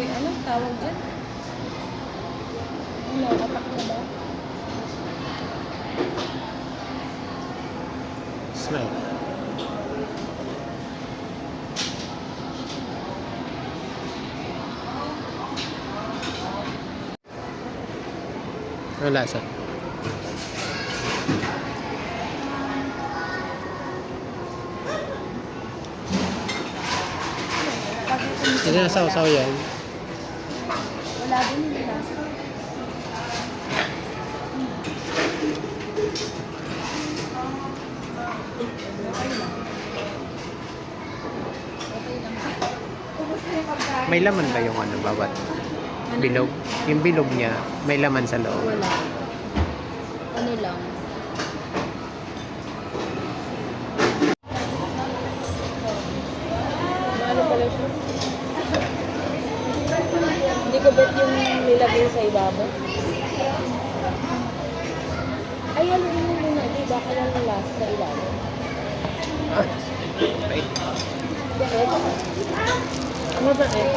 ano tawag dyan? Ano, atak na ba? Smile. Ano lasa? Hindi na sausaw yan. Wala din yung lasa. May laman ba yung ano, bawat bilog? Yung bilog niya, may laman sa loob. Wala. Ano lang. Ano pala siya? Hindi ko bet yung nilagay sa ibabaw. Ay, ano yun muna. Di ba kaya ng last sa ibabaw? Right. Ano ba eh?